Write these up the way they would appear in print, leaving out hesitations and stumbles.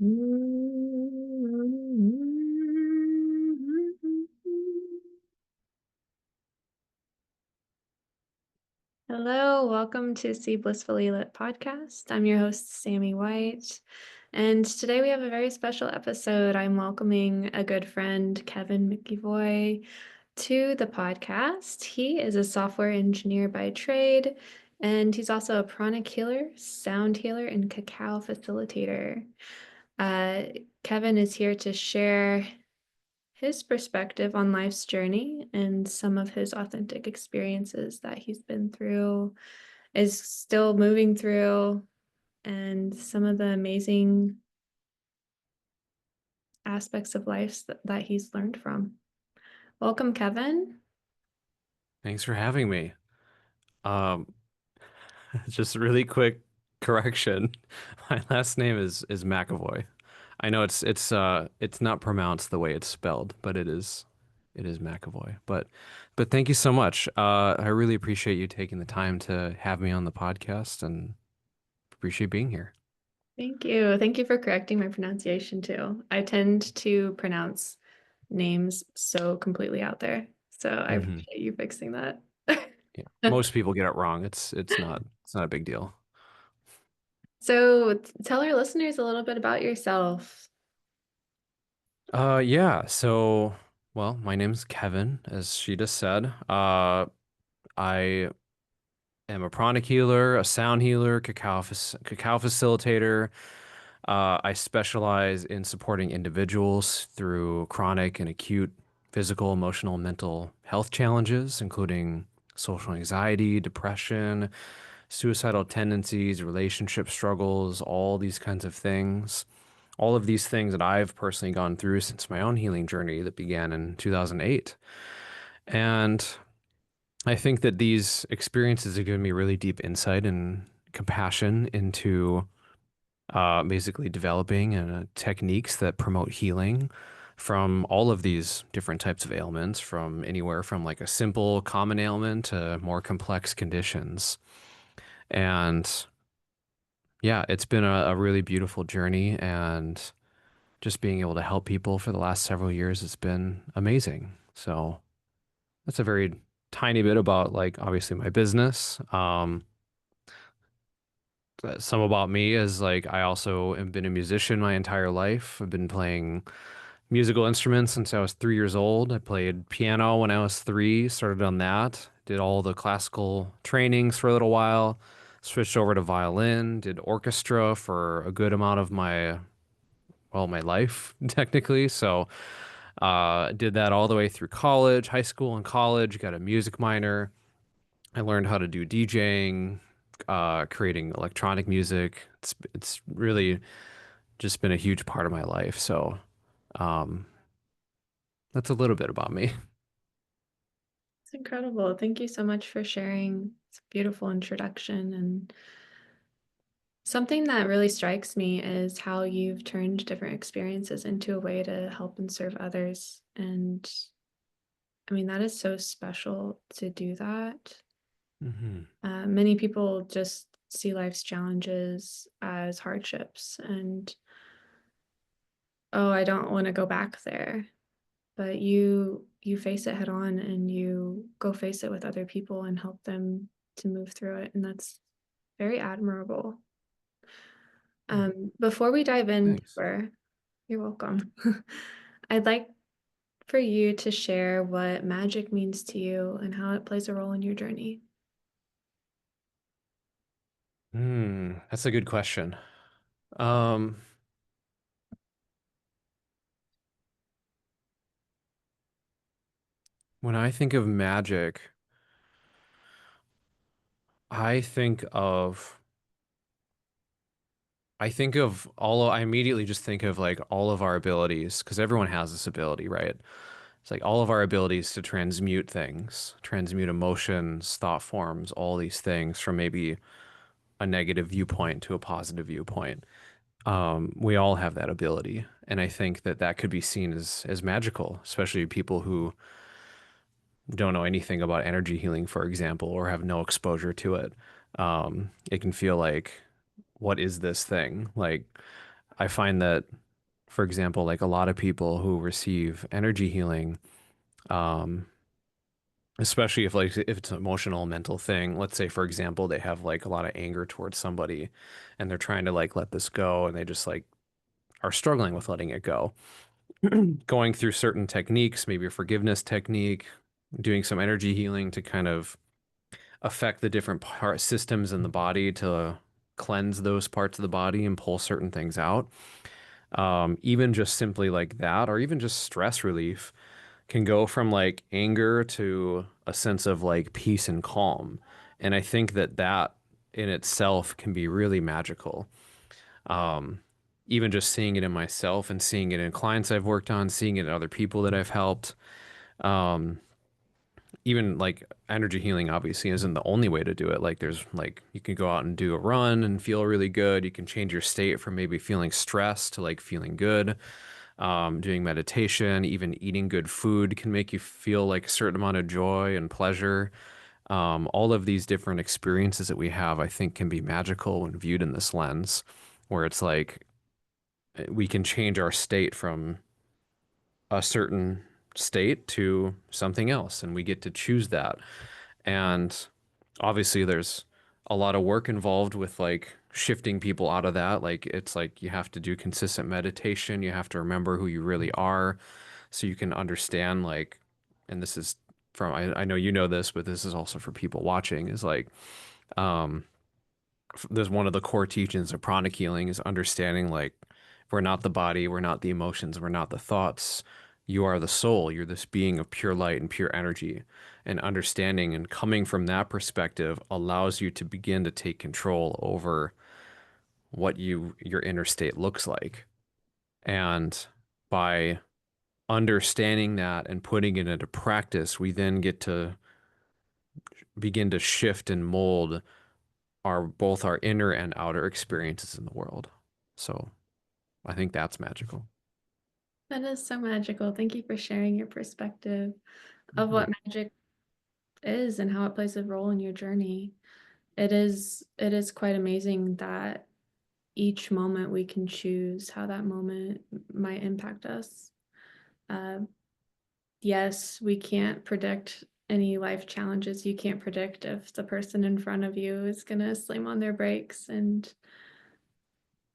Hello, welcome to SEE Blissfully-lit Podcast. I'm your host, Sammy White, and today we have a very special episode. I'm welcoming a good friend, Kevin McEvoy, to the podcast. He is a software engineer by trade, and he's also a pranic healer, sound healer, and cacao facilitator. Uh, Kevin is here to share his perspective on life's journey and some of his authentic experiences that he's been through, is still moving through, and some of the amazing aspects of life that he's learned from. Welcome, Kevin. Thanks for having me. Um, just really quick correction. My last name is McEvoy. I know it's not pronounced the way it's spelled, but it is McEvoy. But thank you so much. I really appreciate you taking the time to have me on the podcast and appreciate being here. Thank you. Thank you for correcting my pronunciation too. I tend to pronounce names so completely out there. So I Hmm. appreciate you fixing that. Yeah. Most people get it wrong. It's not a big deal. So tell our listeners a little bit about yourself. Yeah. So, well, my name's Kevin, as she just said. I am a pranic healer, a sound healer, cacao facilitator. I specialize in supporting individuals through chronic and acute physical, emotional, and mental health challenges, including social anxiety, depression, suicidal tendencies, relationship struggles, all these kinds of things. All of these things that I've personally gone through since my own healing journey that began in 2008. And I think that these experiences have given me really deep insight and compassion into basically developing techniques that promote healing from all of these different types of ailments, from anywhere from like a simple common ailment to more complex conditions. And yeah, it's been a really beautiful journey, and just being able to help people for the last several years has been amazing. So that's a very tiny bit about like obviously my business. Some about me is like I also have been a musician my entire life. I've been playing musical instruments since I was 3 years old. I played piano when I was three, started on that, did all the classical trainings for a little while, switched over to violin, did orchestra for a good amount of my life technically. So, did that all the way through college, high school and college, got a music minor. I learned how to do DJing, creating electronic music. It's really just been a huge part of my life. So, um, that's a little bit about me. It's incredible. Thank you so much for sharing. It's a beautiful introduction. And something that really strikes me is how you've turned different experiences into a way to help and serve others. And I mean, that is so special to do that. Hmm. Many people just see life's challenges as hardships and, oh, I don't want to go back there. But you face it head on and you go face it with other people and help them to move through it. And that's very admirable. Before we dive in Thanks. deeper, you're welcome. I'd like for you to share what magic means to you and how it plays a role in your journey. That's a good question. Um, when I think of magic, I think of I immediately just think of like all of our abilities because everyone has this ability, right? It's like all of our abilities to transmute things, transmute emotions, thought forms, all these things from maybe a negative viewpoint to a positive viewpoint. We all have that ability, and I think that that could be seen as magical, especially people who don't know anything about energy healing, for example, or have no exposure to it. It can feel like, what is this thing? Like, I find that, for example, like a lot of people who receive energy healing, um, especially if it's an emotional mental thing, let's say for example they have like a lot of anger towards somebody and they're trying to like let this go and they just like are struggling with letting it go. Going through certain techniques, maybe a forgiveness technique, doing some energy healing to kind of affect the different part systems in the body to cleanse those parts of the body and pull certain things out. Even just simply like that, or even just stress relief can go from like anger to a sense of like peace and calm. And I think that that in itself can be really magical. Um, Even just seeing it in myself and seeing it in clients I've worked on, seeing it in other people that I've helped. Um, Even like energy healing obviously isn't the only way to do it. Like there's like you can go out and do a run and feel really good. You can change your state from maybe feeling stressed to like feeling good. Doing meditation, even eating good food can make you feel like a certain amount of joy and pleasure. All of these different experiences that we have, I think, can be magical when viewed in this lens, where it's like we can change our state from a certain state to something else, and we get to choose that. And obviously, there's a lot of work involved with like shifting people out of that. Like, it's like you have to do consistent meditation, you have to remember who you really are so you can understand, like, and this is from, I know you know this, but this is also for people watching, is like, um, there's one of the core teachings of pranic healing is understanding like we're not the body, we're not the emotions, we're not the thoughts. You are the soul. You're this being of pure light and pure energy. And understanding and coming from that perspective allows you to begin to take control over what your inner state looks like. And by understanding that and putting it into practice, we then get to begin to shift and mold our both our inner and outer experiences in the world. So I think that's magical. That is so magical. Thank you for sharing your perspective of Mhm. what magic is and how it plays a role in your journey. It is quite amazing that each moment we can choose how that moment might impact us. Uh, yes, we can't predict any life challenges. You can't predict if the person in front of you is going to slam on their brakes and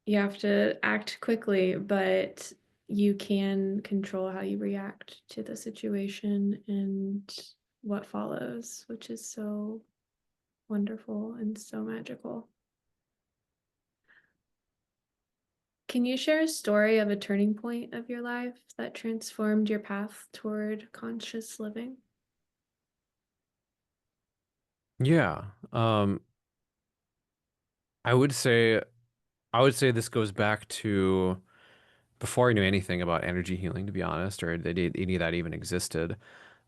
you have to act quickly, but you can control how you react to the situation and what follows, which is so wonderful and so magical. Can you share a story of a turning point of your life that transformed your path toward conscious living? Yeah. I would say I would say this goes back to before I knew anything about energy healing, to be honest, or that any of that even existed.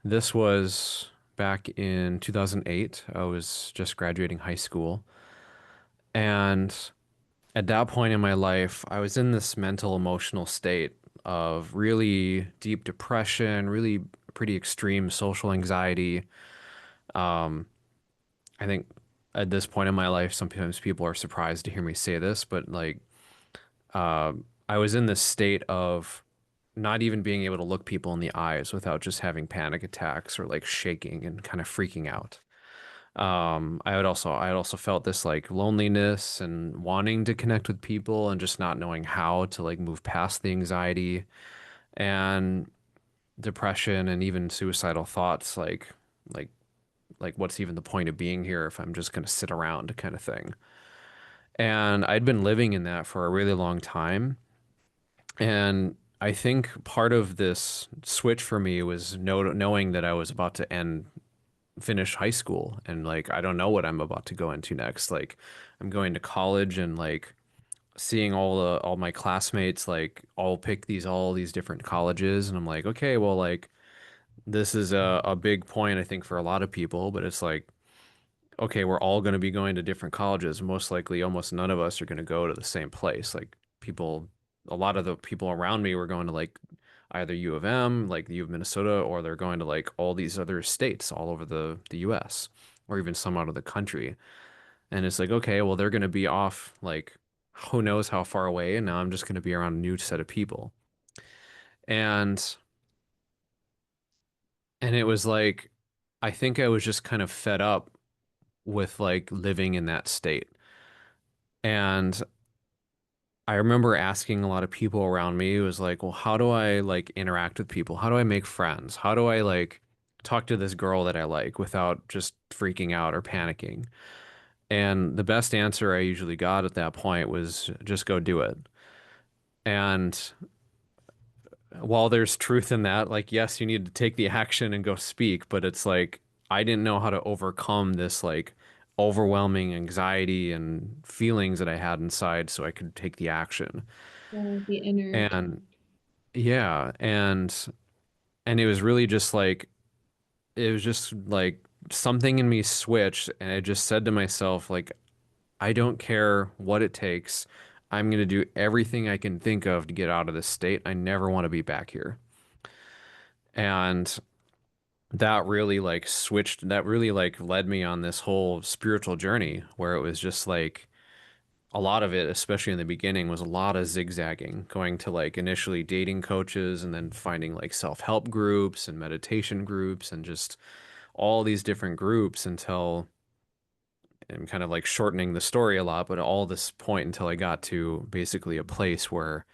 This was back in 2008. I was just graduating high school. And at that point in my life, I was in this mental emotional state of really deep depression, really pretty extreme social anxiety. Um, I think at this point in my life, sometimes people are surprised to hear me say this, but like I was in this state of not even being able to look people in the eyes without just having panic attacks or like shaking and kind of freaking out. I had also felt this like loneliness and wanting to connect with people and just not knowing how to like move past the anxiety and depression and even suicidal thoughts like like what's even the point of being here if I'm just going to sit around kind of thing. And I'd been living in that for a really long time. And I think part of this switch for me was knowing that I was about to finish high school and like I don't know what I'm about to go into next. Like I'm going to college and like seeing all my classmates like all pick all these different colleges and I'm like, okay, well like this is a big point I think for a lot of people, but it's like okay, we're all going to be going to different colleges. Most likely, almost none of us are going to go to the same place. Like people, a lot of the people around me were going to like either U of M, like the U of Minnesota, or they're going to like all these other states all over the US or even some out of the country. And it's like, okay, well, they're going to be off like who knows how far away, and now I'm just going to be around a new set of people. And it was like I think I was just kind of fed up with like living in that state. And I remember asking a lot of people around me, it was like, well, how do I like interact with people? How do I make friends? How do I like talk to this girl that I like without just freaking out or panicking? And the best answer I usually got at that point was just go do it. And while there's truth in that, like, yes, you need to take the action and go speak, but it's like I didn't know how to overcome this like overwhelming anxiety and feelings that I had inside so I could take the action. Yeah, the inner And yeah, and it was really just like it was just like something in me switched and I just said to myself like I don't care what it takes. I'm going to do everything I can think of to get out of this state. I never want to be back here. And that really like switched, that really like led me on this whole spiritual journey where it was just like a lot of it, especially in the beginning, was a lot of zigzagging, going to like initially dating coaches and then finding like self-help groups and meditation groups and just all these different groups until I'm kind of like shortening the story a lot, but all this point until I got to basically a place where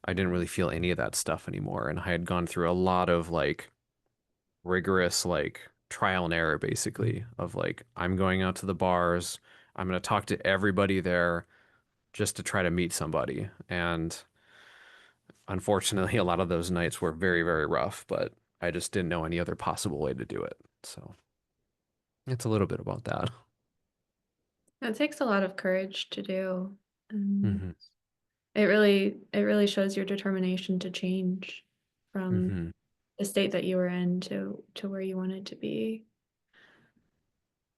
I didn't really feel any of that stuff anymore. And I had gone through a lot of like rigorous, like trial and error, basically, of like, I'm going out to the bars, I'm going to talk to everybody there just to try to meet somebody. And unfortunately, a lot of those nights were very, very rough, but I just didn't know any other possible way to do it. So it's a little bit about that. It takes a lot of courage to do. And Hmm. it really shows your determination to change from Hmm. the state that you were in to where you wanted to be.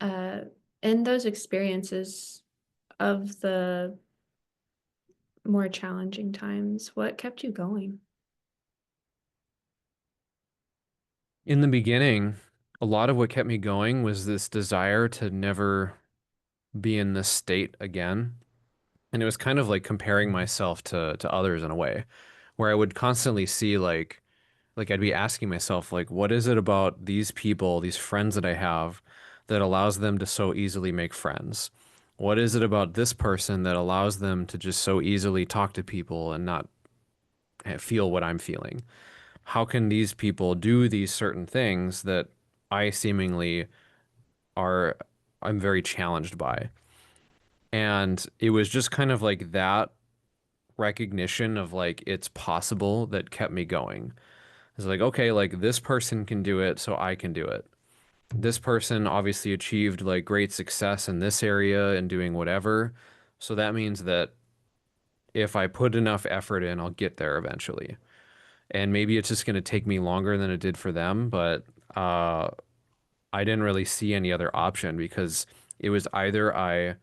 Uh, in those experiences of the more challenging times, what kept you going? In the beginning, a lot of what kept me going was this desire to never be in this state again. And it was kind of like comparing myself to others in a way, where I would constantly see like I'd be asking myself like what is it about these people, these friends that I have that allows them to so easily make friends? What is it about this person that allows them to just so easily talk to people and not feel what I'm feeling? How can these people do these certain things that I seemingly are I'm very challenged by? And it was just kind of like that recognition of like it's possible that kept me going. It's like, okay, like this person can do it, so I can do it. This person obviously achieved like great success in this area and doing whatever. So that means that if I put enough effort in, I'll get there eventually. And maybe it's just going to take me longer than it did for them, but uh, I didn't really see any other option because it was either I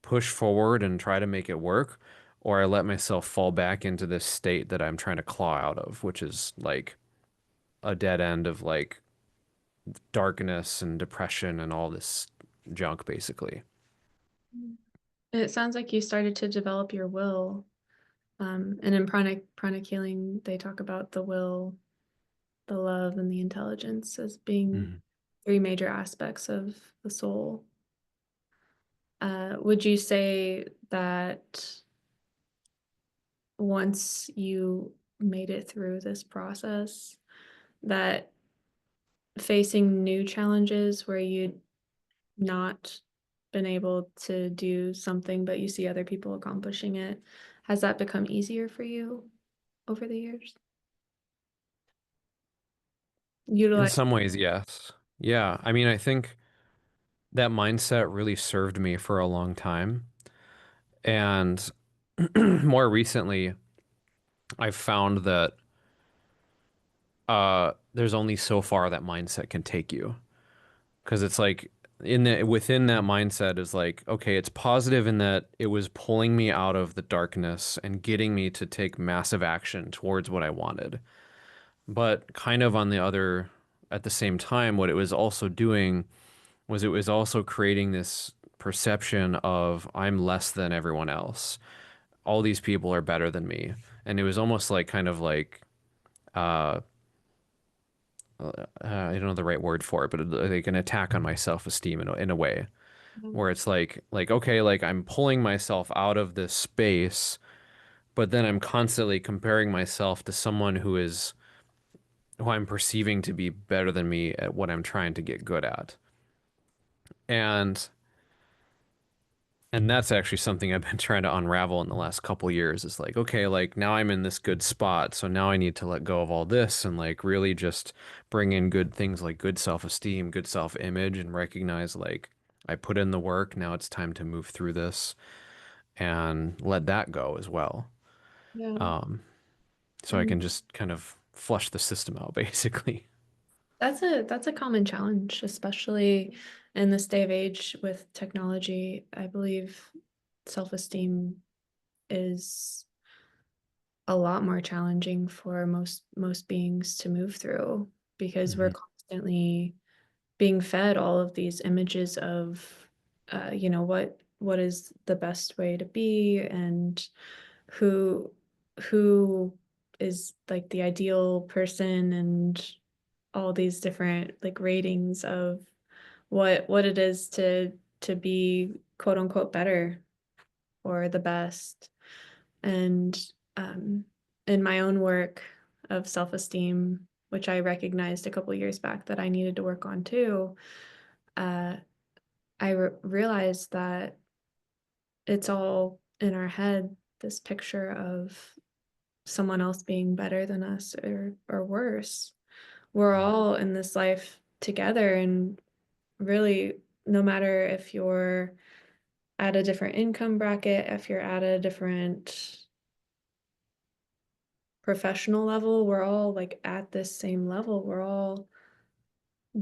push forward and try to make it work, or I let myself fall back into this state that I'm trying to claw out of, which is like a dead end of like darkness and depression and all this junk, basically. It sounds like you started to develop your will. And in pranic healing, they talk about the will, the love, and the intelligence as being Mhm. three major aspects of the soul. Would you say that once you made it through this process, that facing new challenges where you'd not been able to do something, but you see other people accomplishing it, has that become easier for you over the years? In Utilize. some ways, yes. Yeah. I mean, I think that mindset really served me for a long time. And more recently, I've found that there's only so far that mindset can take you. Because it's like in the within that mindset is like, okay, it's positive in that it was pulling me out of the darkness and getting me to take massive action towards what I wanted. But kind of on the other, at the same time, what it was also doing was it was also creating this perception of I'm less than everyone else. all these people are better than me. And it was almost like kind of like uh, I don't know the right word for it, but like an attack on my self-esteem in a way where it's like okay, like I'm pulling myself out of this space, but then I'm constantly comparing myself to someone who I'm perceiving to be better than me at what I'm trying to get good at. And that's actually something I've been trying to unravel in the last couple years. Is like, okay, like now I'm in this good spot, so now I need to let go of all this and like really just bring in good things like good self-esteem, good self-image, and recognize like I put in the work. Now it's time to move through this and let that go as well. Yeah. Um, so I And can just kind of flush the system out, basically. that's a common challenge, especially in this day of age with technology. I believe self-esteem is a lot more challenging for most beings to move through because we're Hmm. constantly being fed all of these images of what is the best way to be, and who who is like the ideal person, and all these different like ratings of what it is to be quote unquote better or the best. And um, in my own work of self-esteem, which I recognized a couple years back that I needed to work on too, uh, I realized that it's all in our head, this picture of someone else being better than us or worse. We're all in this life together, and really, no matter if you're at a different income bracket, if you're at a different professional level, we're all like at this same level. We're all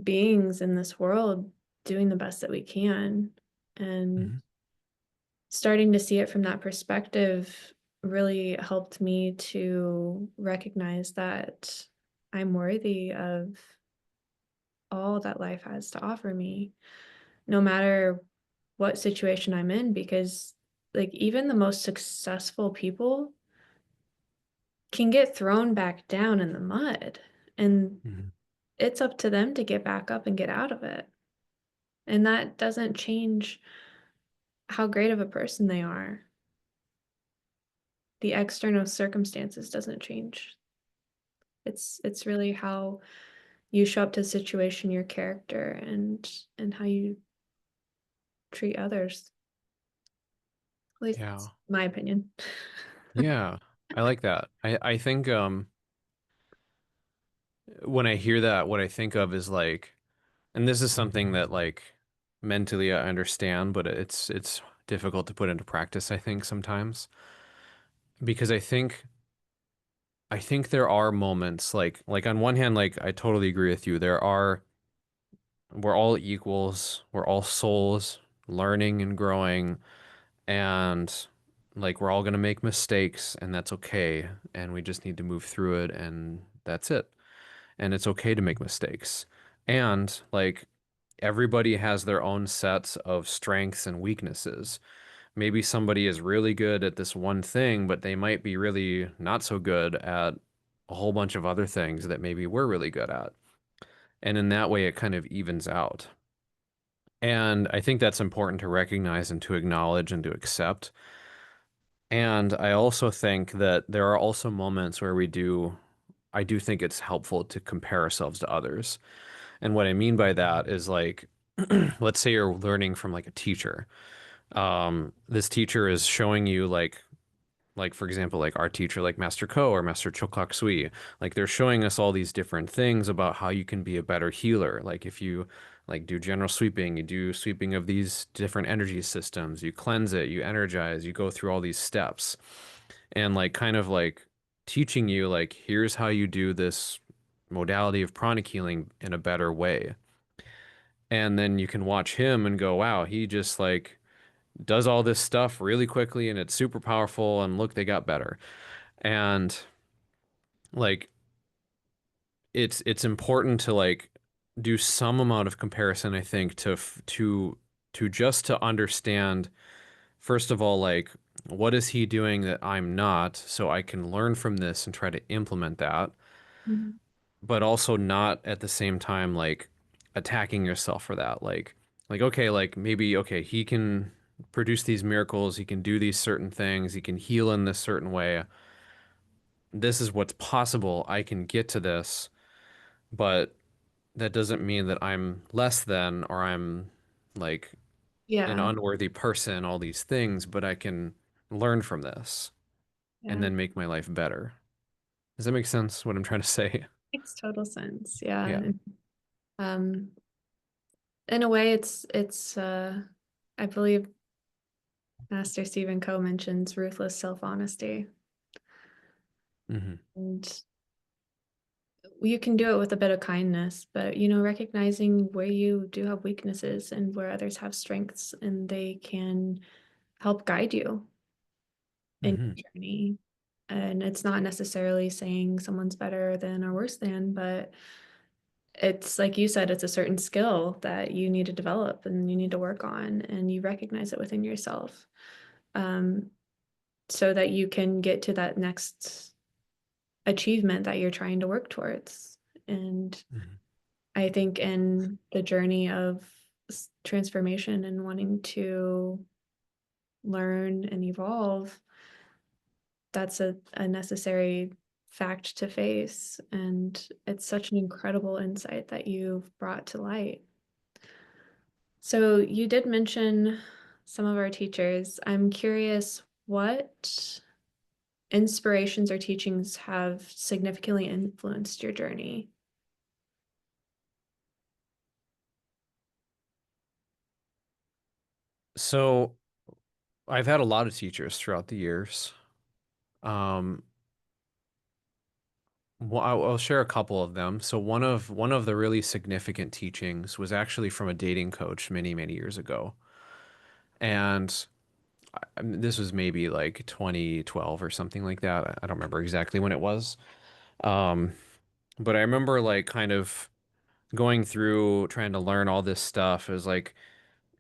beings in this world doing the best that we can. And Hmm. starting to see it from that perspective really helped me to recognize that I'm worthy of all that life has to offer me, no matter what situation I'm in, because like even the most successful people can get thrown back down in the mud, and Hmm. it's up to them to get back up and get out of it. And that doesn't change how great of a person they are. The external circumstances doesn't change. It's really how you show up to the situation, your character, and how you treat others. At least Yeah. that's my opinion. Yeah. I like that. I think when I hear that, what I think of is like, and this is something that like mentally I understand, but it's difficult to put into practice, I think sometimes. Because I think there are moments like on one hand, like I totally agree with you. We're all equals, we're all souls learning and growing, and like we're all gonna make mistakes, and that's okay. And we just need to move through it, and that's it. And it's okay to make mistakes. And like everybody has their own sets of strengths and weaknesses. Maybe somebody is really good at this one thing, but they might be really not so good at a whole bunch of other things that maybe we're really good at. And in that way, it kind of evens out. And I think that's important to recognize and to acknowledge and to accept. And I also think that there are also moments where I do think it's helpful to compare ourselves to others. And what I mean by that is like, let's say you're learning from like a teacher. This teacher is showing you like for example, like our teacher, like Master Ko or Master Choklak Sui, like they're showing us all these different things about how you can be a better healer. Like if you like do general sweeping, you do sweeping of these different energy systems, you cleanse it, you energize, you go through all these steps, and like kind of like teaching you like here's how you do this modality of pranic healing in a better way. And then you can watch him and go, wow, he just like does all this stuff really quickly and it's super powerful and look, they got better. And like it's important to like do some amount of comparison, I think, to just to understand first of all like what is he doing that I'm not, so I can learn from this and try to implement that, Mhm. but also not at the same time like attacking yourself for that. Like okay, like maybe okay, he can produce these miracles, he can do these certain things, he can heal in this certain way. This is what's possible. I can get to this, but that doesn't mean that I'm less than or I'm like an Yeah. unworthy person, all these things, but I can learn from this and Yeah. then make my life better. Does that make sense what I'm trying to say? Makes total sense. Yeah. Yeah. And, um, in a way, I believe Master Stephen Coe mentions ruthless self-honesty. Hmm. And you can do it with a bit of kindness, but recognizing where you do have weaknesses and where others have strengths, and they can help guide you in Hmm. your journey. And it's not necessarily saying someone's better than or worse than, but it's like you said, it's a certain skill that you need to develop and you need to work on, and you recognize it within yourself, um, so that you can get to that next achievement that you're trying to work towards. And Hmm. I think in the journey of transformation and wanting to learn and evolve, that's a necessary fact to face. And it's such an incredible insight that you've brought to light. So you did mention some of our teachers. I'm curious, what inspirations or teachings have significantly influenced your journey? So I've had a lot of teachers throughout the years. Um, well, I'll share a couple of them. So one of the really significant teachings was actually from a dating coach many, many years ago. And this was maybe like 2012 or something like that. I don't remember exactly when it was. Um, but I remember like kind of going through trying to learn all this stuff. It was like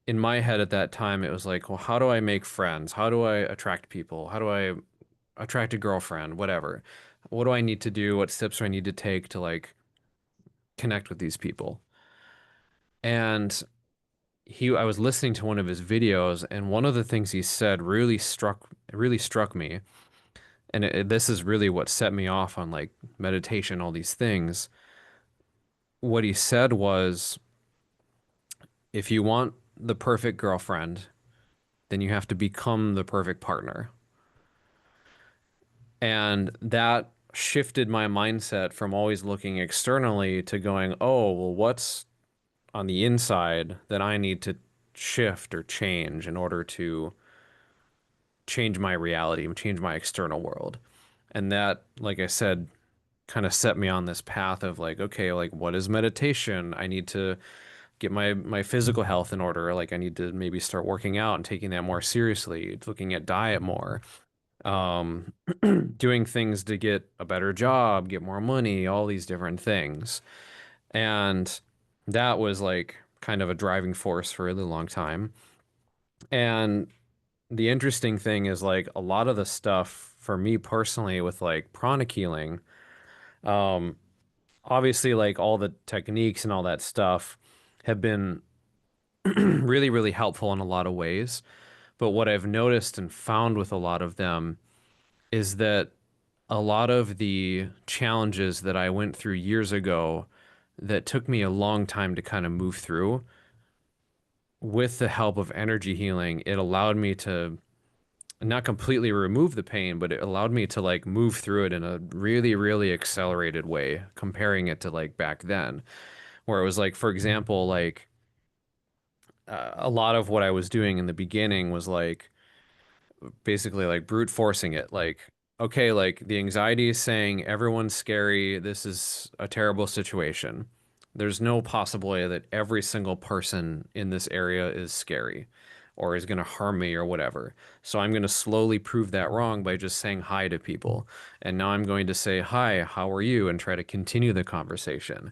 in my head at that time, it was like, well, how do I make friends? How do I attract people? How do I attract a girlfriend? Whatever. What do I need to do? What steps do I need to take to like connect with these people? And I was listening to one of his videos, and one of the things he said really struck me. And this is really what set me off on like meditation, all these things. What he said was, if you want the perfect girlfriend, then you have to become the perfect partner. And that shifted my mindset from always looking externally to going, oh, well, what's on the inside that I need to shift or change in order to change my reality, change my external world. And that, like I said, kind of set me on this path of like, okay, like what is meditation? I need to get my physical health in order. Like I need to maybe start working out and taking that more seriously, looking at diet more, um, doing things to get a better job, get more money, all these different things. And that was like kind of a driving force for a really long time. And the interesting thing is like a lot of the stuff for me personally with like pranic healing, um, obviously like all the techniques and all that stuff have been really, really helpful in a lot of ways. But what I've noticed and found with a lot of them is that a lot of the challenges that I went through years ago that took me a long time to kind of move through, with the help of energy healing, it allowed me to not completely remove the pain, but it allowed me to like move through it in a really, really accelerated way, comparing it to like back then, where it was like, for example, like a lot of what I was doing in the beginning was like basically like brute forcing it. Like, okay, like the anxiety is saying everyone's scary. This is a terrible situation. There's no possible way that every single person in this area is scary or is going to harm me or whatever. So I'm going to slowly prove that wrong by just saying hi to people. And now I'm going to say, hi, how are you? And try to continue the conversation.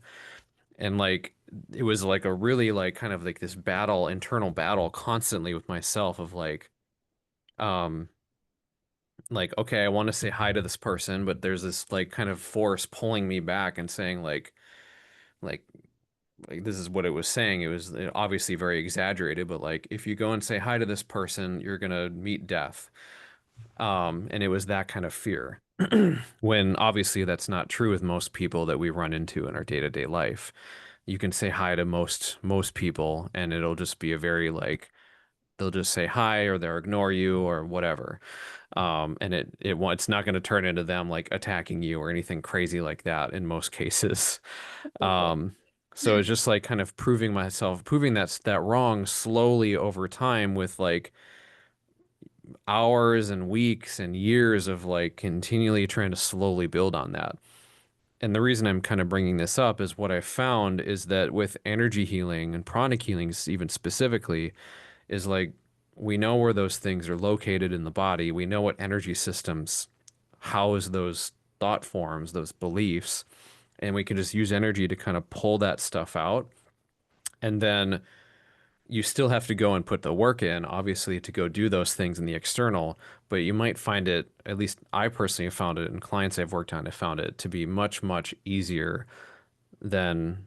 And like, it was like a really like kind of like this battle, internal battle constantly with myself of like, like, okay, I want to say hi to this person, but there's this like kind of force pulling me back and saying like like this is what it was saying. It was obviously very exaggerated, but like if you go and say hi to this person, you're gonna meet death. And it was that kind of fear. When obviously that's not true with most people that we run into in our day-to-day life. You can say hi to most people and it'll just be a very like they'll just say hi or they'll ignore you or whatever. And it's not going to turn into them like attacking you or anything crazy like that in most cases. Okay. Um, so it's just like kind of proving that wrong slowly over time with like hours and weeks and years of like continually trying to slowly build on that. And the reason I'm kind of bringing this up is what I found is that with energy healing and pranic healing, even specifically, is like we know where those things are located in the body. We know what energy systems house those thought forms, those beliefs, and we can just use energy to kind of pull that stuff out. And then you still have to go and put the work in, obviously, to go do those things in the external, but you might find it, at least I personally have found it, and clients I've worked on have found it to be much, much easier than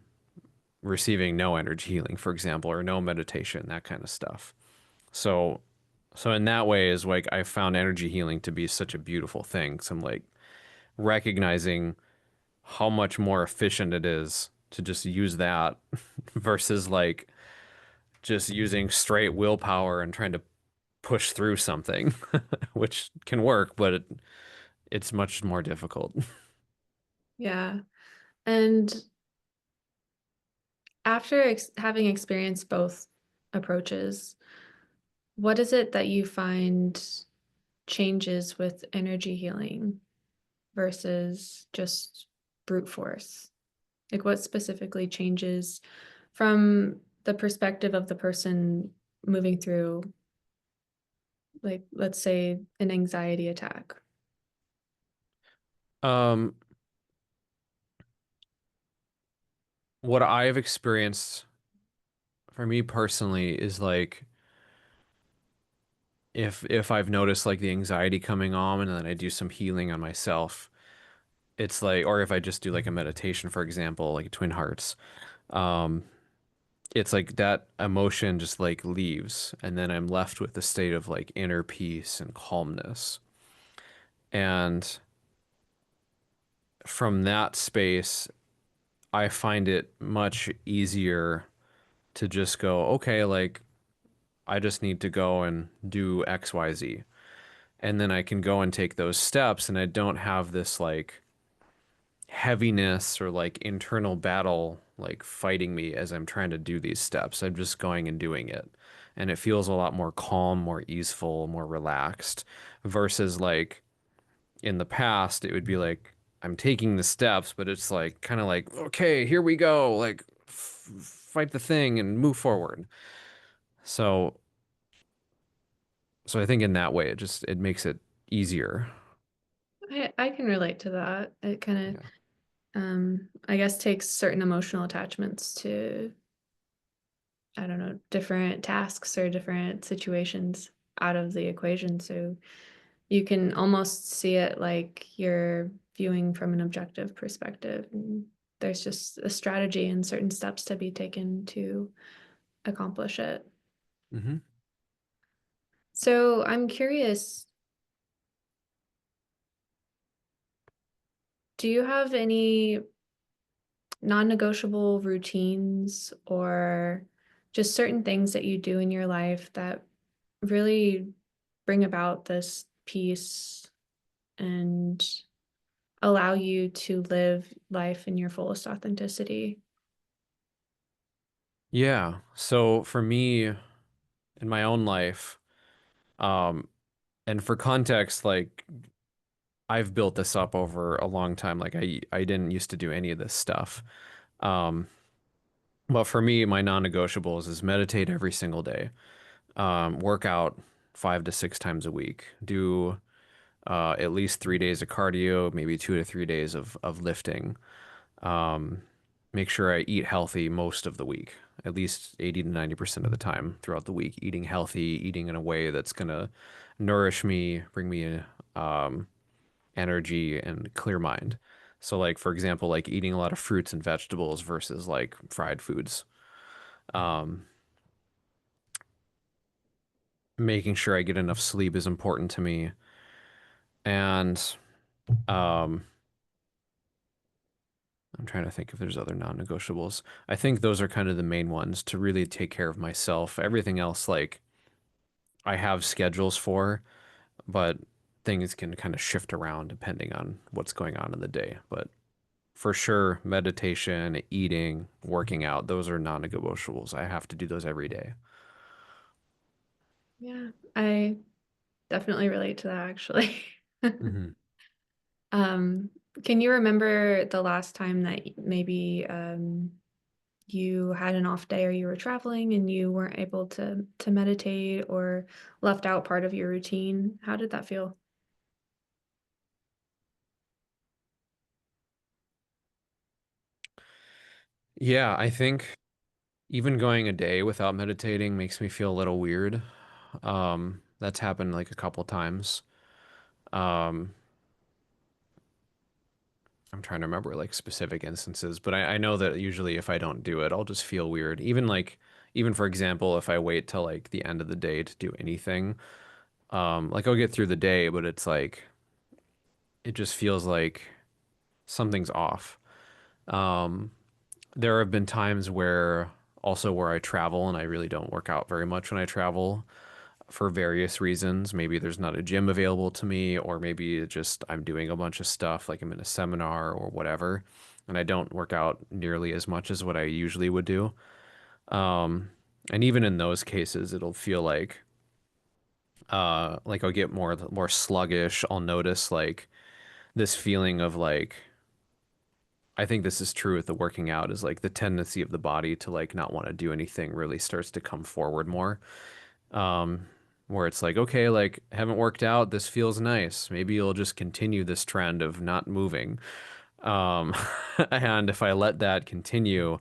receiving no energy healing, for example, or no meditation, that kind of stuff. So, so in that way is like I found energy healing to be such a beautiful thing. So I'm like recognizing how much more efficient it is to just use that versus like just using straight willpower and trying to push through something, which can work, but it's much more difficult. Yeah. And after having experienced both approaches, what is it that you find changes with energy healing versus just brute force? Like, what specifically changes from the perspective of the person moving through, like, let's say, an anxiety attack? Um, what I've experienced for me personally is like if I've noticed like the anxiety coming on and then I do some healing on myself, it's like, or if I just do like a meditation, for example, like Twin Hearts, um, it's like that emotion just like leaves, and then I'm left with a state of like inner peace and calmness. And from that space, I find it much easier to just go, okay, like I just need to go and do XYZ. And then I can go and take those steps, and I don't have this like heaviness or like internal battle like fighting me as I'm trying to do these steps. I'm just going and doing it. And it feels a lot more calm, more easeful, more relaxed versus like in the past, it would be like I'm taking the steps, but it's like kind of like, okay, here we go, like fight the thing and move forward. So, so I think in that way, it makes it easier. I can relate to that. It kind of, Yeah. I guess, takes certain emotional attachments to, I don't know, different tasks or different situations out of the equation. So you can almost see it like you're viewing from an objective perspective. And there's just a strategy and certain steps to be taken to accomplish it. Hmm. So I'm curious, do you have any non-negotiable routines or just certain things that you do in your life that really bring about this peace and allow you to live life in your fullest authenticity? Yeah. So for me in my own life, um, and for context, like I've built this up over a long time. Like I didn't used to do any of this stuff. Um, but for me, my non-negotiables is meditate every single day, work out 5 to 6 times a week, do at least 3 days of cardio, maybe 2 to 3 days of lifting. Um, make sure I eat healthy most of the week, at least 80 to 90% of the time throughout the week, eating healthy, eating in a way that's gonna nourish me, bring me um, energy and clear mind. So like for example, like eating a lot of fruits and vegetables versus like fried foods. Um, Making sure I get enough sleep is important to me. And um, I'm trying to think if there's other non-negotiables. I think those are kind of the main ones to really take care of myself. Everything else, like I have schedules for, but things can kind of shift around depending on what's going on in the day. But for sure, meditation, eating, working out, those are non-negotiables. I have to do those every day. Yeah, I definitely relate to that actually. Hmm. Um, can you remember the last time that maybe you had an off day or you were traveling and you weren't able to meditate or left out part of your routine? How did that feel? Yeah, I think even going a day without meditating makes me feel a little weird. That's happened like a couple times. Um, I'm trying to remember like specific instances, but I know that usually if I don't do it, I'll just feel weird. Even for example, if I wait till like the end of the day to do anything, like I'll get through the day, but it's like it just feels like something's off. Um, there have been times where also where I travel and I really don't work out very much when I travel for various reasons. Maybe there's not a gym available to me, or maybe it just I'm doing a bunch of stuff, like I'm in a seminar or whatever, and I don't work out nearly as much as what I usually would do. Um, and even in those cases, it'll feel like I'll get more sluggish. I'll notice like this feeling of like I think this is true with the working out is like the tendency of the body to like not want to do anything really starts to come forward more. um, where it's like, okay, like haven't worked out, this feels nice. Maybe you'll just continue this trend of not moving. Um, and if I let that continue,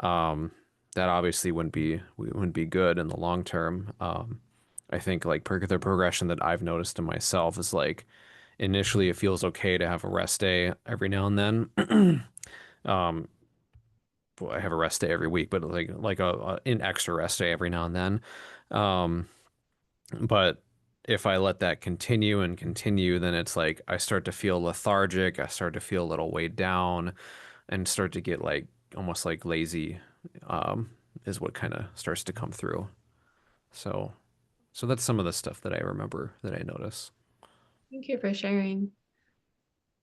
um, that obviously wouldn't be good in the long term. I think like the progression that I've noticed in myself is like initially it feels okay to have a rest day every now and then. Um, well, I have a rest day every week, but like an extra rest day every now and then. Um, But if I let that continue and continue, then it's like I start to feel lethargic. I start to feel a little weighed down and start to get like almost like lazy, um, is what kind of starts to come through. So, so that's some of the stuff that I remember that I notice. Thank you for sharing.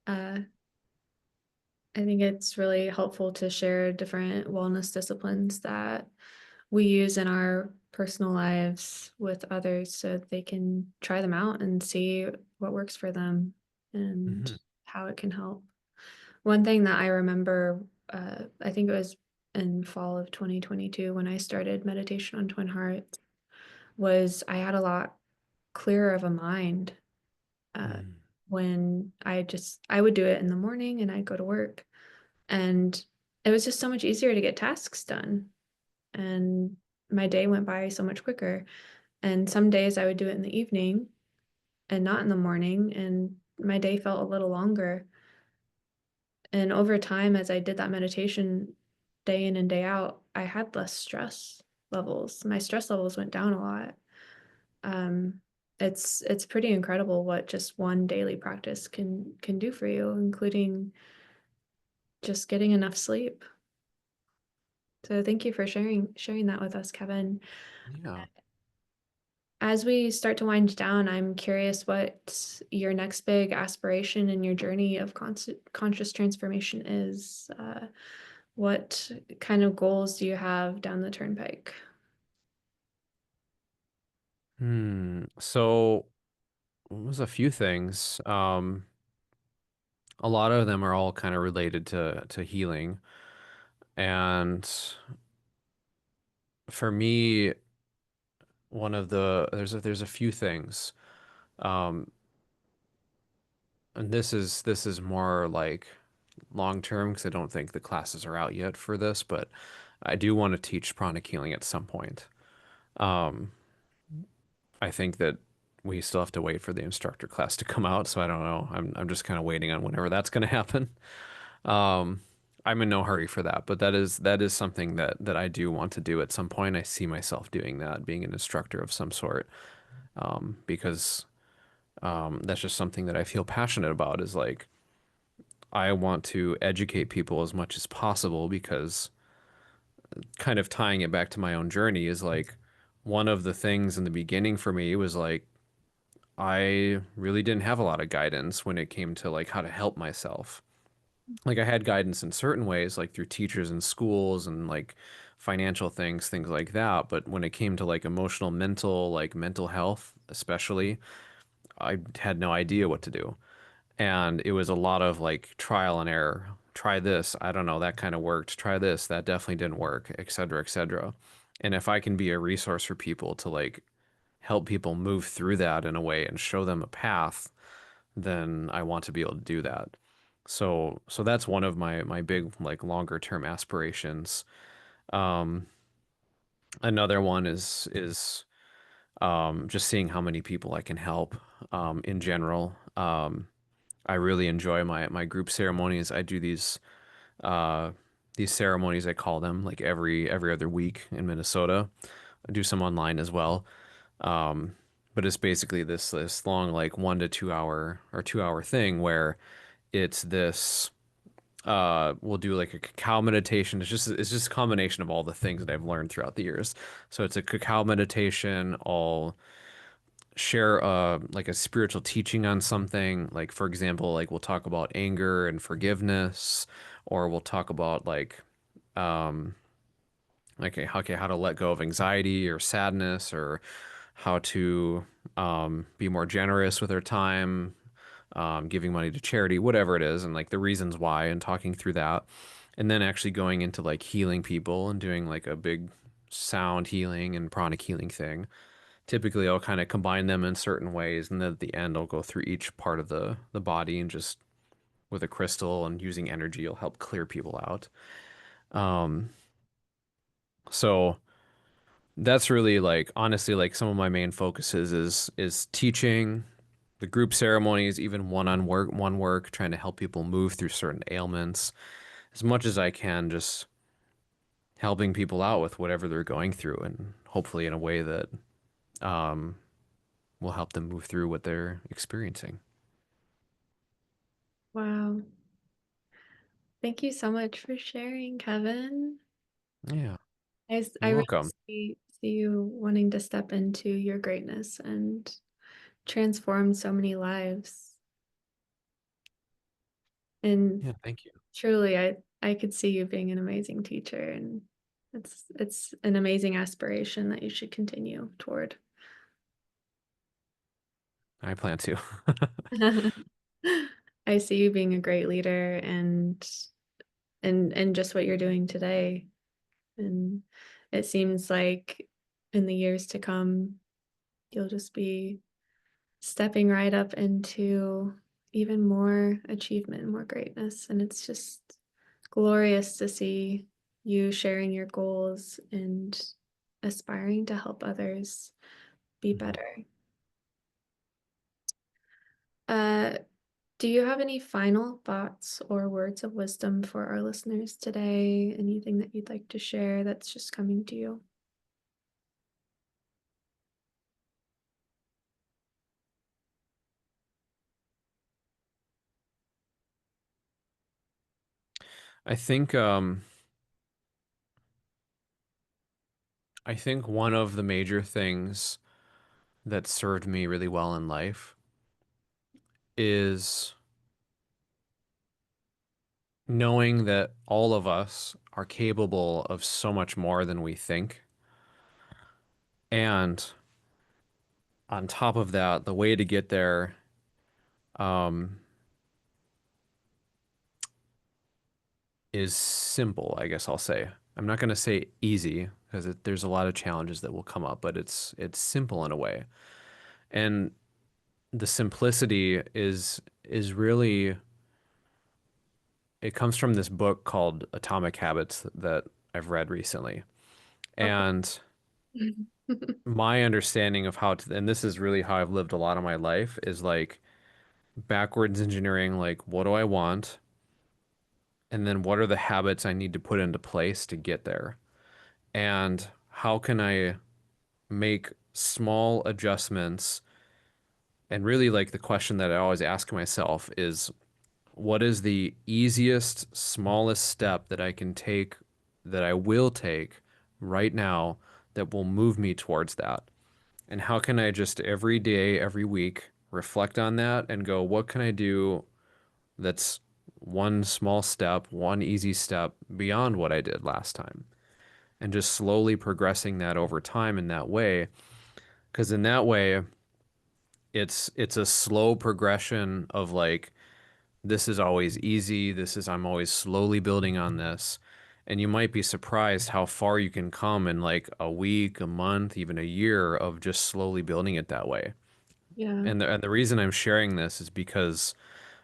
Uh, I think it's really helpful to share different wellness disciplines that we use in our personal lives with others so they can try them out and see what works for them and Hmm. how it can help. One thing that I remember, I think it was in fall of 2022 when I started meditation on Twin Hearts, was I had a lot clearer of a mind uh, Mm. when I would do it in the morning and I'd go to work. And it was just so much easier to get tasks done. And my day went by so much quicker. And some days I would do it in the evening and not in the morning. And my day felt a little longer. And over time, as I did that meditation day in and day out, I had less stress levels. My stress levels went down a lot. Um, it's pretty incredible what just one daily practice can do for you, including just getting enough sleep. So thank you for sharing that with us, Kevin. Yeah. As we start to wind down, I'm curious what your next big aspiration in your journey of conscious transformation is. What kind of goals do you have down the turnpike? So there's a few things. A lot of them are all kind of related to healing. And for me, there's a few things. Um, and this is more like long term because I don't think the classes are out yet for this, but I do want to teach pranic healing at some point. Um, I think that we still have to wait for the instructor class to come out, so I don't know. I'm just kind of waiting on whenever that's going to happen. Um, I'm in no hurry for that, but that is something that I do want to do at some point. I see myself doing that, being an instructor of some sort, because that's just something that I feel passionate about. Is like I want to educate people as much as possible because kind of tying it back to my own journey is like one of the things in the beginning for me was like I really didn't have a lot of guidance when it came to like how to help myself. Like I had guidance in certain ways, like through teachers in schools and like financial things, things like that. But when it came to like emotional, mental, like mental health, especially, I had no idea what to do. And it was a lot of like trial and error. Try this, I don't know, that kind of worked. Try this, that definitely didn't work, et cetera, et cetera. And if I can be a resource for people to like help people move through that in a way and show them a path, then I want to be able to do that. So that's one of my big like longer term aspirations. Um, Another one is just seeing how many people I can help in general. I really enjoy my group ceremonies. I do these ceremonies, I call them, like every other week in Minnesota. I do some online as well. Um, but it's basically this long like 1 to 2 hour or 2 hour thing where it's this we'll do like a cacao meditation. It's just a combination of all the things that I've learned throughout the years. So it's a cacao meditation. I'll share like a spiritual teaching on something. Like for example, like we'll talk about anger and forgiveness, or we'll talk about um okay, how to let go of anxiety or sadness, or how to be more generous with our time, giving money to charity, whatever it is, and like the reasons why, and talking through that, and then actually going into like healing people and doing like a big sound healing and pranic healing thing. Typically, I'll kind of combine them in certain ways, and then at the end, I'll go through each part of the body and just with a crystal and using energy, will help clear people out. Um, so that's really like honestly like some of my main focuses is teaching the group ceremonies, even one work, trying to help people move through certain ailments as much as I can, just helping people out with whatever they're going through, and hopefully in a way that um, will help them move through what they're experiencing. Wow. Thank you so much for sharing, Kevin. Yeah, I you're really welcome. see you wanting to step into your greatness and transform so many lives. And Yeah, thank you. truly, I could see you being an amazing teacher, and it's an amazing aspiration that you should continue toward. I plan to. I see you being a great leader, and just what you're doing today. And it seems like in the years to come, you'll just be stepping right up into even more achievement, more greatness. And it's just glorious to see you sharing your goals and aspiring to help others be Mhm. better. Uh, do you have any final thoughts or words of wisdom for our listeners today? Anything that you'd like to share that's just coming to you? I think I think one of the major things that served me really well in life is knowing that all of us are capable of so much more than we think. And on top of that, the way to get there um, is simple, I guess I'll say. I'm not going to say easy because there's a lot of challenges that will come up, but it's simple in a way. And the simplicity is really it comes from this book called Atomic Habits that I've read recently. Okay. And my understanding of how to, and this is really how I've lived a lot of my life, is like backwards engineering, like what do I want? And then what are the habits I need to put into place to get there? And how can I make small adjustments? And really, like the question that I always ask myself is, what is the easiest, smallest step that I can take, that I will take right now that will move me towards that? And how can I just every day, every week reflect on that and go, what can I do that's one small step, one easy step beyond what I did last time? And just slowly progressing that over time in that way. Because in that way, it's a slow progression of like, this is always easy. This is, I'm always slowly building on this. And you might be surprised how far you can come in like a week, a month, even a year of just slowly building it that way. Yeah. And the reason I'm sharing this is because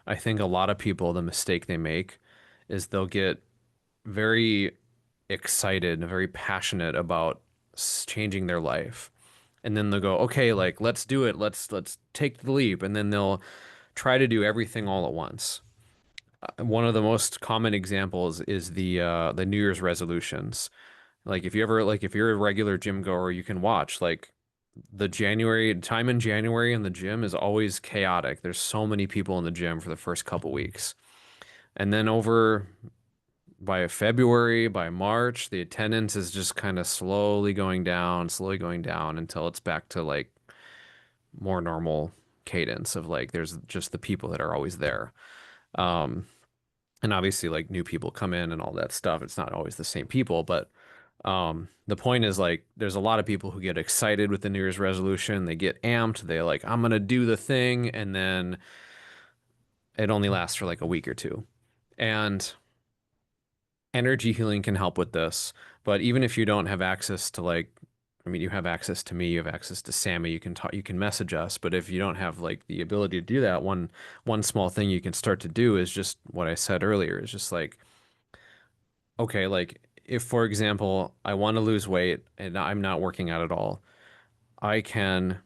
I think a lot of people, the mistake they make is they'll get very excited and very passionate about changing their life. And then they'll go, okay, like let's do it. Let's take the leap. And then they'll try to do everything all at once. One of the most common examples is the New Year's resolutions. Like if you're a regular gym goer, you can watch like the January time in January in the gym is always chaotic. There's so many people in the gym for the first couple weeks. And then over by February, by March, the attendance is just kind of slowly going down until it's back to like more normal cadence of like there's just the people that are always there. Um, and obviously like new people come in and all that stuff. It's not always the same people, but the point is like there's a lot of people who get excited with the New Year's resolution. They get amped. They like, I'm gonna do the thing, and then it only lasts for like a week or two. And energy healing can help with this. But even if you don't have access to like, I mean, you have access to me, you have access to Sammy, you can talk, you can message us. But if you don't have like the ability to do that, one small thing you can start to do is just what I said earlier, is just like, okay, like if for example, I want to lose weight and I'm not working out at all, I can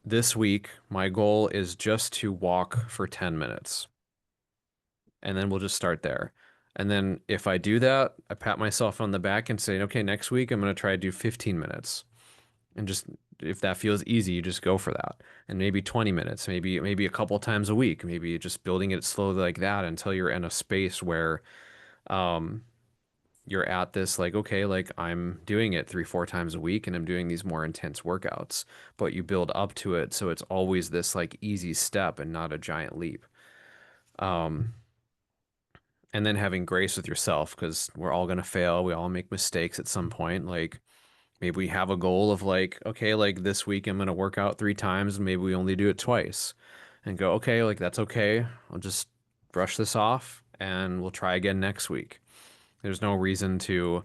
this week, my goal is just to walk for 10 minutes. And then we'll just start there. And then if I do that, I pat myself on the back and say, okay, next week I'm going to try to do 15 minutes. And just if that feels easy, you just go for that. And maybe 20 minutes, maybe a couple times a week, maybe just building it slowly like that until you're in a space where um you're at this like, okay, like I'm doing it 3, 4 times a week and I'm doing these more intense workouts, but you build up to it so it's always this like easy step and not a giant leap. Um and then having grace with yourself because we're all going to fail. We all make mistakes at some point. Like maybe we have a goal of like, okay, like this week I'm going to work out 3 times and maybe we only do it twice and go, okay, like that's okay. I'll just brush this off and we'll try again next week. There's no reason to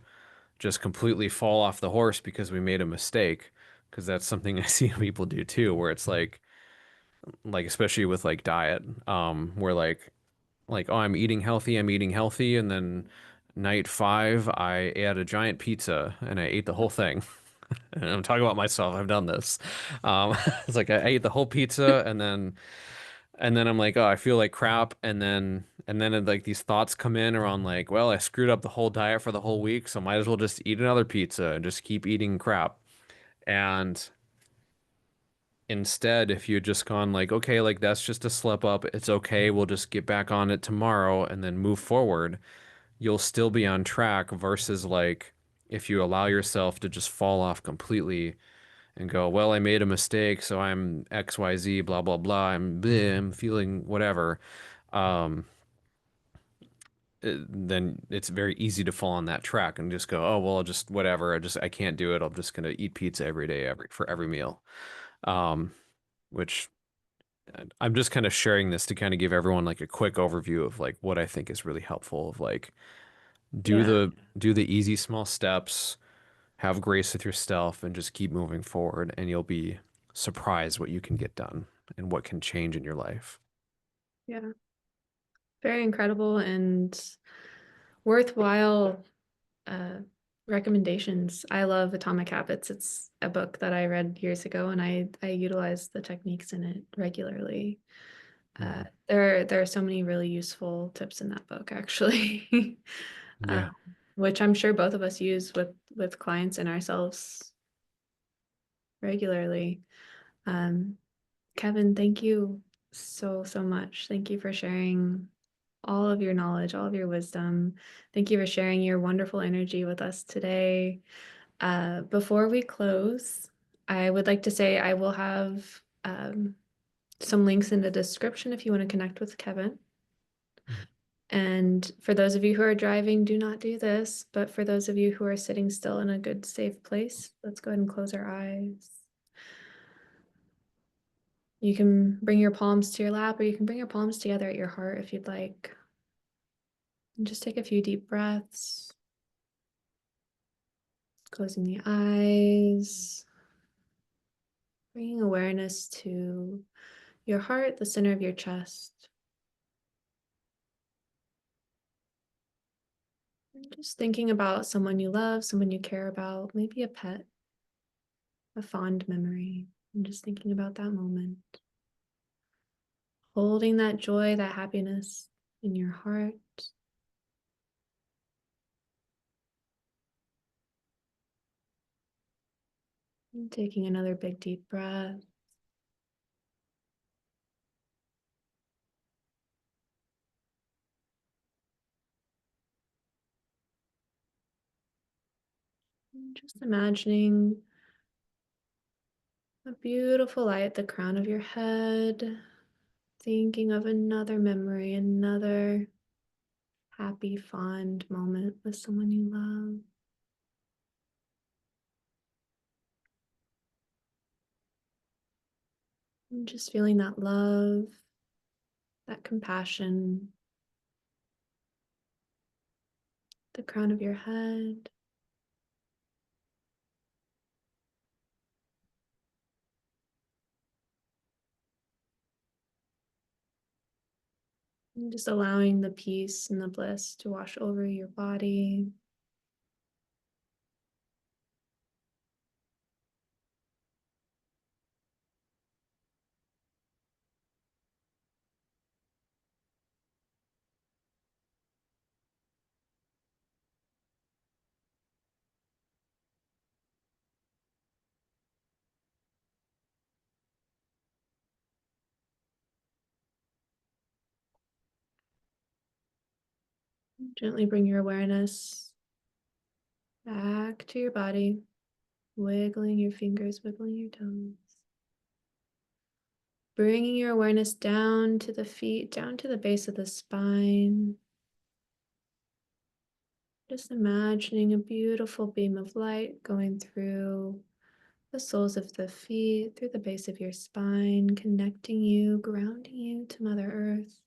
just completely fall off the horse because we made a mistake. Because that's something I see people do too, where it's like especially with like diet, where like, oh, I'm eating healthy, and then night 5, I ate a giant pizza and I ate the whole thing. And I'm talking about myself. I've done this. It's like I ate the whole pizza and then I'm like, oh, I feel like crap, and then like these thoughts come in around like, well, I screwed up the whole diet for the whole week, so might as well just eat another pizza and just keep eating crap. And instead, if you had just gone like, okay, like that's just a slip up, it's okay, we'll just get back on it tomorrow and then move forward, you'll still be on track versus like if you allow yourself to just fall off completely and go, well, I made a mistake, so I'm XYZ, blah, blah, blah, I'm bleh, I'm feeling whatever. Um, then it's very easy to fall on that track and just go, oh, well, just whatever. I can't do it. I'm just gonna eat pizza every day, for every meal. Um, which I'm just kind of sharing this to kind of give everyone like a quick overview of like what I think is really helpful of like do Yeah. the easy small steps, have grace with yourself, and just keep moving forward, and you'll be surprised what you can get done and what can change in your life. Yeah. Very incredible and worthwhile uh recommendations. I love Atomic Habits. It's a book that I read years ago, and I utilize the techniques in it regularly. Mhm. There are so many really useful tips in that book, actually, uh, Yeah. which I'm sure both of us use with clients and ourselves regularly. Um, Kevin, thank you so much. Thank you for sharing all of your knowledge, all of your wisdom. Thank you for sharing your wonderful energy with us today. Before we close, I would like to say I will have some links in the description if you want to connect with Kevin. Mhm. And for those of you who are driving, do not do this. But for those of you who are sitting still in a good, safe place, let's go ahead and close our eyes. You can bring your palms to your lap, or you can bring your palms together at your heart if you'd like. And just take a few deep breaths, closing the eyes, bringing awareness to your heart, the center of your chest. And just thinking about someone you love, someone you care about, maybe a pet, a fond memory, and just thinking about that moment. Holding that joy, that happiness in your heart. And taking another big deep breath. And just imagining a beautiful light at the crown of your head. Thinking of another memory, another happy, fond moment with someone you love. And just feeling that love, that compassion, the crown of your head. And just allowing the peace and the bliss to wash over your body. Gently bring your awareness back to your body, wiggling your fingers, wiggling your toes. Bringing your awareness down to the feet, down to the base of the spine. Just imagining a beautiful beam of light going through the soles of the feet, through the base of your spine, connecting you, grounding you to Mother Earth.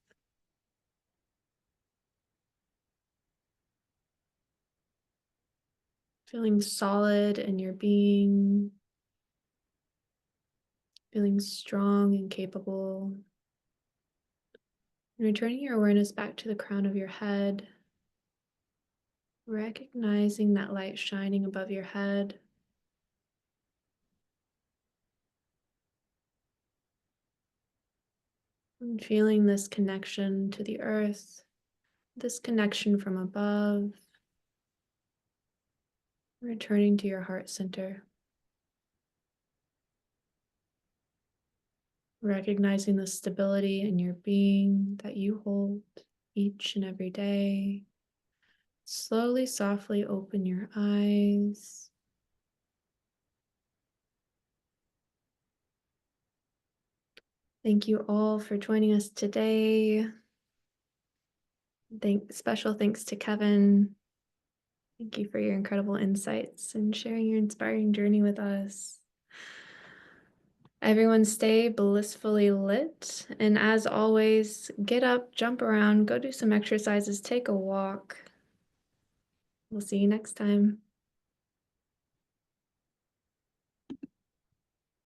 Feeling solid in your being, feeling strong and capable. And returning your awareness back to the crown of your head, recognizing that light shining above your head. And feeling this connection to the earth, this connection from above, returning to your heart center. Recognizing the stability in your being that you hold each and every day. Slowly, softly open your eyes. Thank you all for joining us today. Special thanks to Kevin. Thank you for your incredible insights and sharing your inspiring journey with us. Everyone stay blissfully lit. And as always, get up, jump around, go do some exercises, take a walk. We'll see you next time.